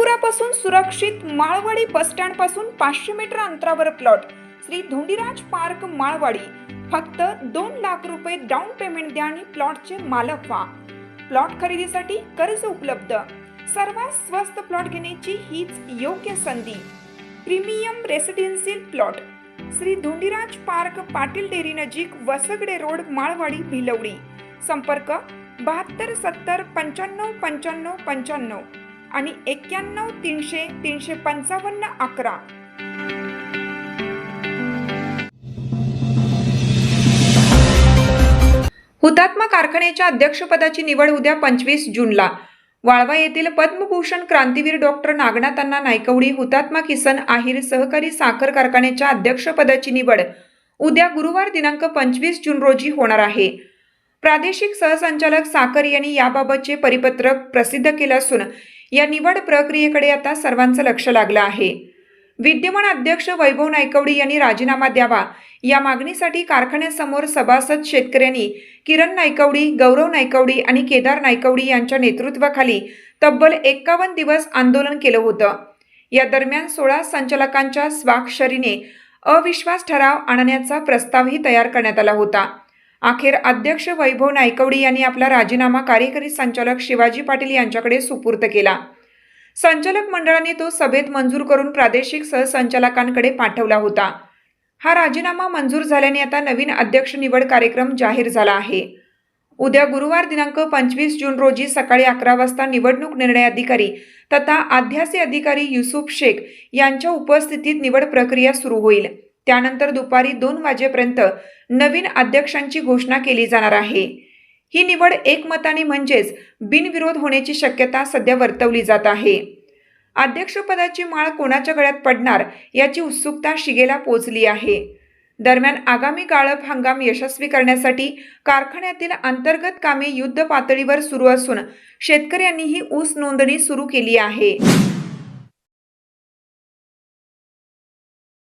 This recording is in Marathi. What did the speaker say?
महापुरापासून सुरक्षित माळवाडी बसस्टँड पासून 500 मीटर अंतरावर प्लॉट श्री धोंडीराज पार्क माळवाडी। फक्त 2 लाख रुपये डाऊन पेमेंट द्या आणि प्लॉटचे मालक व्हा। प्लॉट खरेदीसाठी कर्ज उपलब्ध। सर्वात स्वस्त प्लॉट घेण्याची हीच योग्य संधी। Premium residential plot Shri Dhondiraj park, Patil dairy नजीक, वसगडे रोड, माळवाडी, भिलवडी। संपर्क 72 70 95 95 95 आणि 91 300 355 11। हुतात्मा कारखान्याच्या अध्यक्षपदाची निवड उद्या 25 जूनला। वाळवा येथील पद्मभूषण क्रांतीवीर डॉक्टर नागनाथांना नायकवडी हुतात्मा किसन आहिर सहकारी साखर कारखान्याच्या अध्यक्षपदाची निवड उद्या गुरुवार दिनांक 25 जून रोजी होणार आहे। प्रादेशिक सहसंचालक साखर यांनी याबाबतचे परिपत्रक प्रसिद्ध केले असून या निवड प्रक्रियेकडे आता सर्वांचं लक्ष लागलं आहे। विद्यमान अध्यक्ष वैभव नायकवडी यांनी राजीनामा द्यावा या मागणीसाठी कारखान्यासमोर सभासद शेतकऱ्यांनी किरण नायकवडी, गौरव नायकवडी आणि केदार नायकवडी यांच्या नेतृत्वाखाली तब्बल 51 दिवस आंदोलन केलं होतं। या दरम्यान 16 संचालकांच्या स्वाक्षरीने अविश्वास ठराव आणण्याचा प्रस्तावही तयार करण्यात आला होता। अखेर अध्यक्ष वैभव नायकवडी यांनी आपला राजीनामा कार्यकारी संचालक शिवाजी पाटील यांच्याकडे सुपूर्द केला। संचालक मंडळाने तो सभेत मंजूर करून प्रादेशिक सहसंचालकांकडे पाठवला होता। हा राजीनामा मंजूर झाल्याने आता नवीन अध्यक्ष निवड कार्यक्रम जाहीर झाला आहे। उद्या गुरुवार दिनांक 25 जून रोजी सकाळी 11 वाजता निवडणूक निर्णय अधिकारी तथा आध्यासी अधिकारी युसुफ शेख यांच्या उपस्थितीत निवड प्रक्रिया सुरू होईल। त्यानंतर दुपारी 2 वाजेपर्यंत नवीन अध्यक्षांची घोषणा केली जाणार आहे। ही निवड एकमताने म्हणजेच बिनविरोध होण्याची शक्यता सध्या वर्तवली जात आहे। अध्यक्षपदाची माळ कोणाच्या गळ्यात पडणार याची उत्सुकता शिगेला पोहोचली आहे। दरम्यान आगामी गाळप हंगाम यशस्वी करण्यासाठी कारखान्यातील अंतर्गत कामे युद्ध पातळीवर सुरू असून शेतकऱ्यांनीही ऊस नोंदणी सुरू केली आहे।